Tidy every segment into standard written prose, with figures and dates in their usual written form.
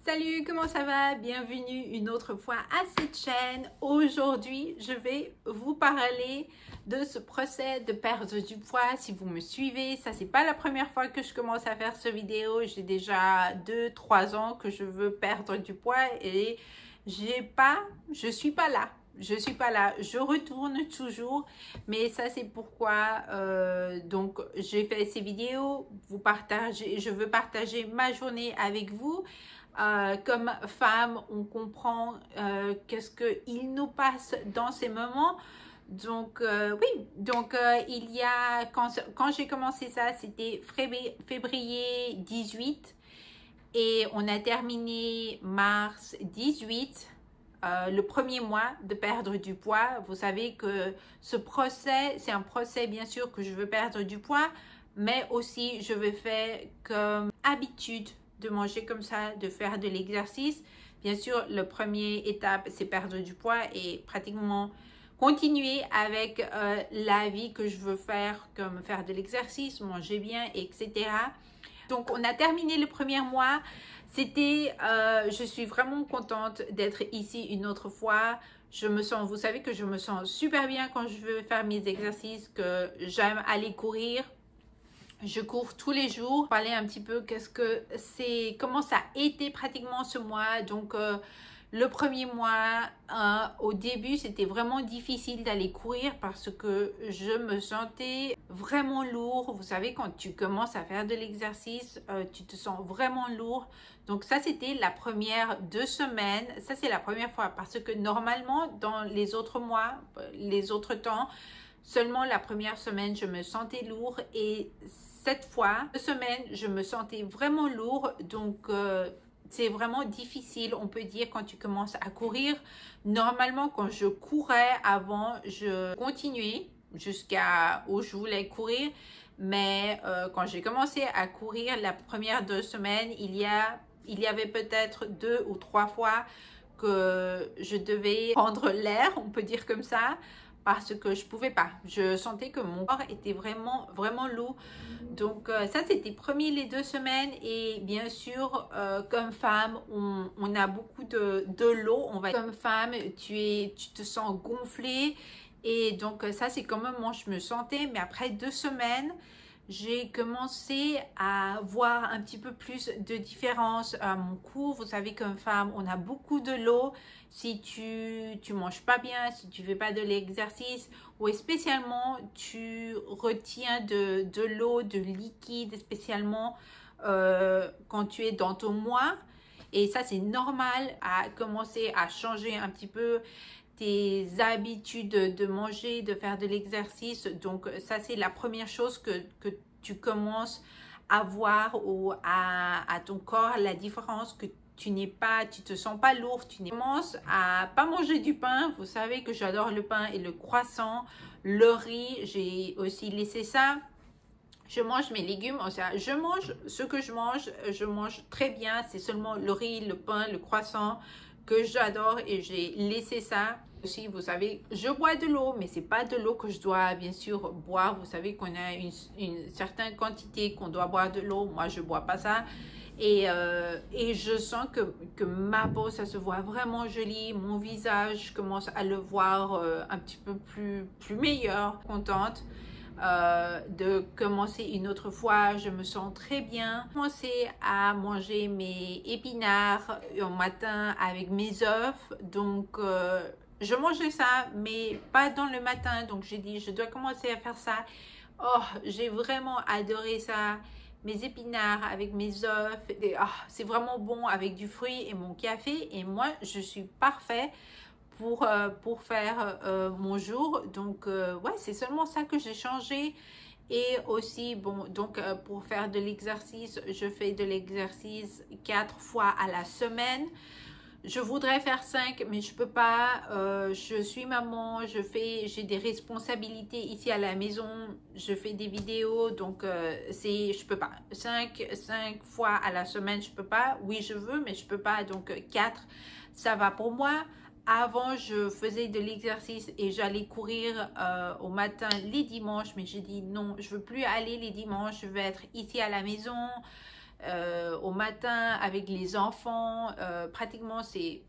Salut, comment ça va? Bienvenue une autre fois à cette chaîne. Aujourd'hui, je vais vous parler de ce procès de perdre du poids. Si vous me suivez, ça c'est pas la première fois que je commence à faire cette vidéo. J'ai déjà 2-3 ans que je veux perdre du poids et je suis pas là. Je retourne toujours, mais ça c'est pourquoi donc j'ai fait ces vidéos. Je veux partager ma journée avec vous. Comme femme, on comprend qu'est-ce qu'il nous passe dans ces moments. Donc, il y a, quand j'ai commencé ça, c'était février 18 et on a terminé mars 18, le premier mois de perdre du poids. Vous savez que ce procès, c'est un procès bien sûr que je veux perdre du poids, mais aussi je veux faire comme habitude de manger comme ça, de faire de l'exercice. Bien sûr, la première étape, c'est perdre du poids et pratiquement continuer avec la vie que je veux faire, comme faire de l'exercice, manger bien, etc. Donc, on a terminé le premier mois. Je suis vraiment contente d'être ici une autre fois. Vous savez que je me sens super bien quand je veux faire mes exercices, que j'aime aller courir. Je cours tous les jours. Parler un petit peu comment ça a été pratiquement ce mois. Donc le premier mois, au début, c'était vraiment difficile d'aller courir parce que je me sentais vraiment lourd. Vous savez, quand tu commences à faire de l'exercice, tu te sens vraiment lourd. Donc ça, c'était la première 2 semaines. Ça, c'est la première fois parce que normalement, dans les autres mois, les autres temps, seulement la première semaine, je me sentais lourd et cette fois, 2 semaines, je me sentais vraiment lourd. Donc, c'est vraiment difficile, on peut dire, quand tu commences à courir. Normalement, quand je courais avant, je continuais jusqu'à où je voulais courir. Mais quand j'ai commencé à courir la première 2 semaines, il y avait peut-être 2 ou 3 fois que je devais prendre l'air, on peut dire comme ça, parce que je pouvais pas. Je sentais que mon corps était vraiment lourd. Donc ça, c'était les 2 semaines. Et bien sûr, comme femme, on a beaucoup de l'eau. Comme femme, tu te sens gonflée. Et donc ça, c'est comment je me sentais. Mais après 2 semaines, j'ai commencé à voir un petit peu plus de différence à mon cou. Vous savez, comme femme, on a beaucoup de l'eau. Si tu manges pas bien, si tu fais pas de l'exercice, ou spécialement tu retiens de l'eau, de liquide, spécialement quand tu es dans ton mois. Et ça, c'est normal à commencer à changer un petit peu tes habitudes de manger, de faire de l'exercice. Donc ça, c'est la première chose que tu commences à voir à ton corps, la différence, que tu te sens pas lourd. Tu commences à pas manger du pain. Vous savez que j'adore le pain et le croissant, le riz. J'ai aussi laissé ça. Je mange mes légumes, je mange ce que je mange très bien. C'est seulement le riz, le pain, le croissant que j'adore et j'ai laissé ça. Aussi, vous savez, je bois de l'eau, mais c'est pas de l'eau que je dois bien sûr boire. Vous savez qu'on a une certaine quantité qu'on doit boire de l'eau. Moi, je bois pas ça. Et je sens que ma peau, ça se voit vraiment joli. Mon visage, je commence à le voir un petit peu plus meilleur, contente. De commencer une autre fois, je me sens très bien. J'ai commencé à manger mes épinards au matin avec mes œufs. Donc je mangeais ça, mais pas dans le matin. Donc j'ai dit, je dois commencer à faire ça. Oh, j'ai vraiment adoré ça. Mes épinards avec mes œufs. C'est vraiment bon avec du fruit et mon café. Et moi, je suis parfait pour faire mon jour. Donc ouais, c'est seulement ça que j'ai changé. Et aussi bon, donc pour faire de l'exercice, je fais de l'exercice 4 fois à la semaine. Je voudrais faire 5, mais je peux pas. Je suis maman, j'ai des responsabilités ici à la maison. Je fais des vidéos, donc je peux pas. 5 fois à la semaine, je peux pas. Oui, je veux, mais je peux pas. Donc 4, ça va pour moi. Avant, je faisais de l'exercice et j'allais courir au matin les dimanches, mais j'ai dit non, je veux plus aller les dimanches. Je veux être ici à la maison. au matin avec les enfants. Pratiquement, c'est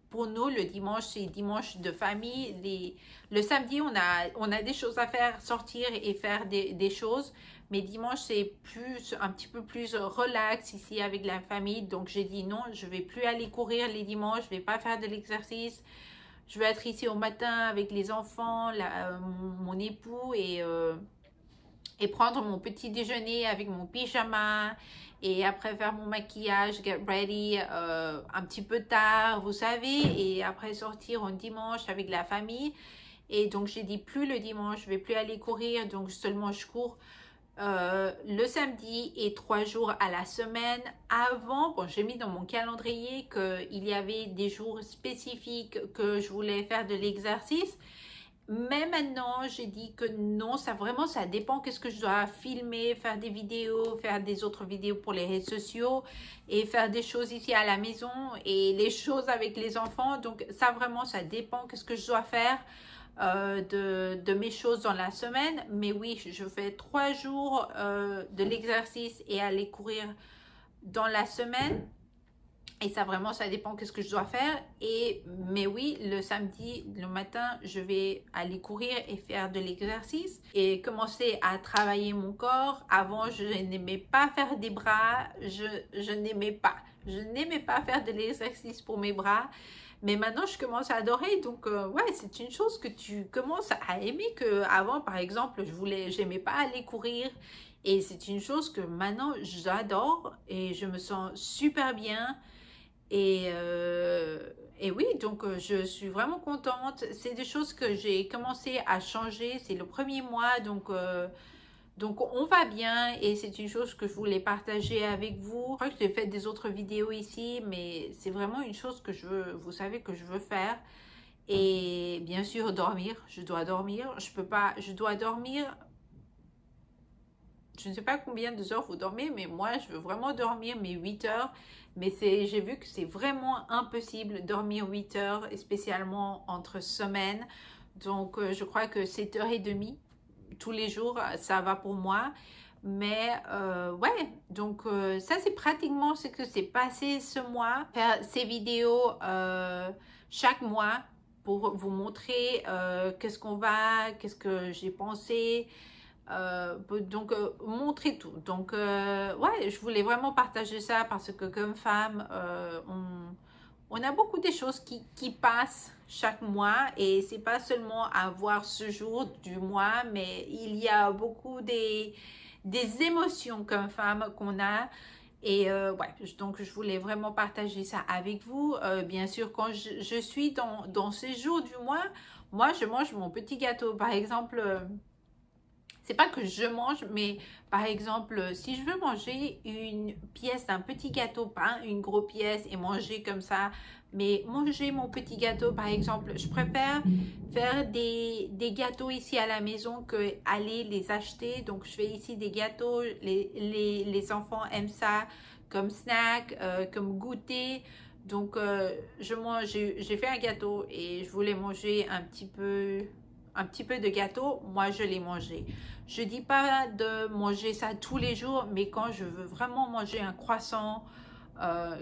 pour nous, le dimanche, c'est dimanche de famille. Le samedi, on a des choses à faire, sortir et faire des choses. Mais dimanche, c'est un petit peu plus relax ici avec la famille. Donc, j'ai dit non, je ne vais plus aller courir les dimanches. Je ne vais pas faire de l'exercice. Je vais être ici au matin avec les enfants, mon époux et prendre mon petit déjeuner avec mon pyjama. Et après faire mon maquillage, get ready, un petit peu tard, vous savez. Et après sortir un dimanche avec la famille. Et donc, j'ai dit plus le dimanche, je ne vais plus aller courir. Donc, seulement je cours le samedi et 3 jours à la semaine. Avant, bon, j'ai mis dans mon calendrier qu'il y avait des jours spécifiques que je voulais faire de l'exercice. Mais maintenant, j'ai dit que non, ça dépend qu'est-ce que je dois filmer, faire des vidéos, faire des autres vidéos pour les réseaux sociaux et faire des choses ici à la maison et les choses avec les enfants. Donc, ça dépend qu'est-ce que je dois faire de mes choses dans la semaine. Mais oui, je fais 3 jours de l'exercice et aller courir dans la semaine. Et ça dépend qu'est-ce que je dois faire. Mais oui, le samedi, le matin, je vais aller courir et faire de l'exercice et commencer à travailler mon corps. Avant, je n'aimais pas faire des bras. Je n'aimais pas. Je n'aimais pas faire de l'exercice pour mes bras. Mais maintenant, je commence à adorer. Donc, ouais, c'est une chose que tu commences à aimer. Que avant, par exemple, j'aimais pas aller courir. Et c'est une chose que maintenant, j'adore et je me sens super bien. Et oui, donc je suis vraiment contente. C'est des choses que j'ai commencé à changer. C'est le premier mois, donc on va bien. Et c'est une chose que je voulais partager avec vous. Je crois que j'ai fait des autres vidéos ici, mais c'est vraiment une chose que vous savez que je veux faire. Et bien sûr, dormir. Je dois dormir. Je dois dormir. Je ne sais pas combien d'heures vous dormez, mais moi, je veux vraiment dormir mes 8 heures. Mais j'ai vu que c'est vraiment impossible de dormir 8 heures, et spécialement entre semaines. Donc, je crois que 7h30 tous les jours, ça va pour moi. Mais ouais, donc ça, c'est pratiquement ce que s'est passé ce mois. Faire ces vidéos chaque mois pour vous montrer qu'est-ce que j'ai pensé. Donc montrer tout. Donc ouais, je voulais vraiment partager ça parce que comme femme on a beaucoup de choses qui passent chaque mois et c'est pas seulement avoir ce jour du mois, mais il y a beaucoup des émotions comme femme qu'on a. Et ouais, donc je voulais vraiment partager ça avec vous. Bien sûr, quand je suis dans ces jours du mois, moi je mange mon petit gâteau. Par exemple, c'est pas que je mange, mais par exemple, si je veux manger une pièce d'un petit gâteau, pas une grosse pièce et manger comme ça, mais manger mon petit gâteau, par exemple, je préfère faire des gâteaux ici à la maison que aller les acheter. Donc, je fais ici des gâteaux. Les enfants aiment ça comme snack, comme goûter. Donc, j'ai fait un gâteau et je voulais manger un petit peu de gâteau. Moi, je l'ai mangé. Je dis pas de manger ça tous les jours, mais quand je veux vraiment manger un croissant,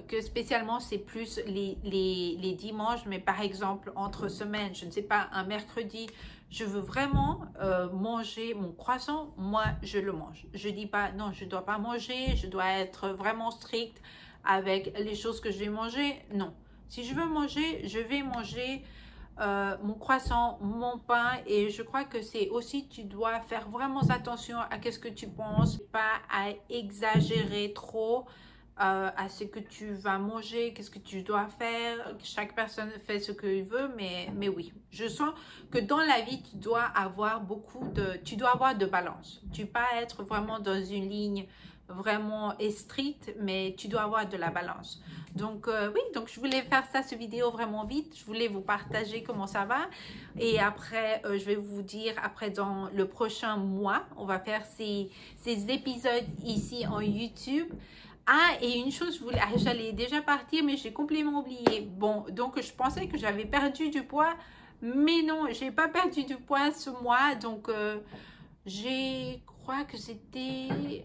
que spécialement c'est plus les dimanches, mais par exemple entre semaines, je ne sais pas, un mercredi, je veux vraiment manger mon croissant, moi je le mange. Je dis pas non, je dois pas manger, je dois être vraiment stricte avec les choses que je vais manger. Non, si je veux manger, je vais manger mon croissant, mon pain. Et je crois que c'est aussi, tu dois faire vraiment attention à qu'est-ce que tu penses, pas à exagérer trop à ce que tu vas manger, qu'est-ce que tu dois faire. Chaque personne fait ce qu'il veut, mais oui, je sens que dans la vie, tu dois avoir de balance. Tu peux pas être vraiment dans une ligne vraiment stricte, mais tu dois avoir de la balance. Donc oui, donc je voulais faire cette vidéo vraiment vite. Je voulais vous partager comment ça va. Et après, je vais vous dire, après dans le prochain mois, on va faire ces épisodes ici en YouTube. Ah, et une chose, j'allais déjà partir, mais j'ai complètement oublié. Bon, donc je pensais que j'avais perdu du poids, mais non, j'ai pas perdu du poids ce mois. Donc, j'ai crois que c'était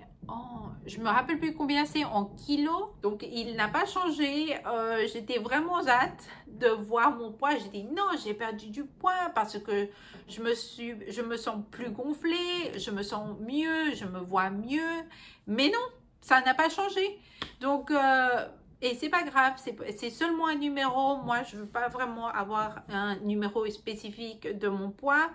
je me rappelle plus combien c'est en kilos, donc il n'a pas changé. J'étais vraiment hâte de voir mon poids. J'ai dit non, j'ai perdu du poids parce que je me sens plus gonflée, je me sens mieux, je me vois mieux, mais non, ça n'a pas changé. Donc et c'est pas grave, c'est seulement un numéro. Moi je veux pas vraiment avoir un numéro spécifique de mon poids.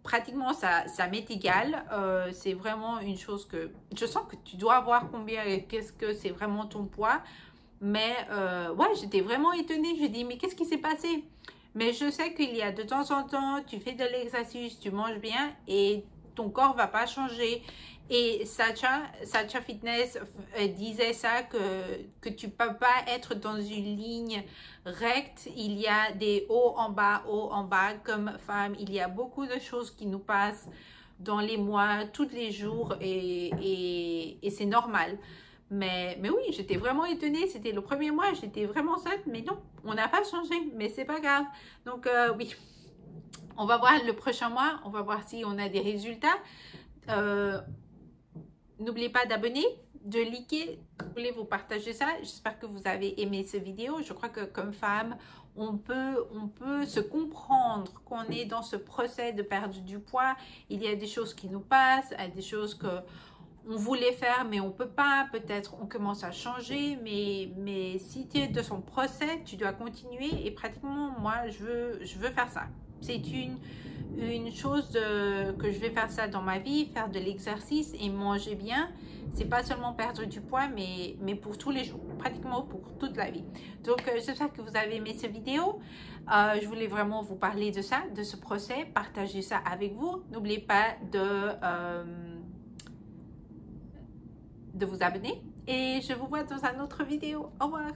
Pratiquement ça m'est égal. C'est vraiment une chose que je sens que tu dois avoir combien, qu'est-ce que c'est vraiment ton poids. Mais ouais, j'étais vraiment étonnée. Je dis mais qu'est-ce qui s'est passé? Mais je sais qu'il y a de temps en temps, tu fais de l'exercice, tu manges bien et ton corps va pas changer. Et Sacha Fitness disait ça, que tu peux pas être dans une ligne recte. Il y a des hauts en bas, comme femme. Il y a beaucoup de choses qui nous passent dans les mois, tous les jours et c'est normal. Mais oui, j'étais vraiment étonnée. C'était le premier mois, j'étais vraiment sad. Mais non, on n'a pas changé. Mais c'est pas grave. Donc oui, on va voir le prochain mois. On va voir si on a des résultats. N'oubliez pas d'abonner, de liker. Je voulais vous partager ça. J'espère que vous avez aimé cette vidéo. Je crois que comme femme, on peut se comprendre qu'on est dans ce procès de perdre du poids. Il y a des choses qui nous passent, il y a des choses que on voulait faire mais on peut pas. Peut-être on commence à changer, mais si tu es de son procès, tu dois continuer. Et pratiquement, moi, je veux faire ça. C'est une chose que je vais faire ça dans ma vie, faire de l'exercice et manger bien. C'est pas seulement perdre du poids, mais pour tous les jours, pratiquement pour toute la vie. Donc, j'espère que vous avez aimé cette vidéo. Je voulais vraiment vous parler de ça, de ce procès, partager ça avec vous. N'oubliez pas de vous abonner et je vous vois dans une autre vidéo. Au revoir.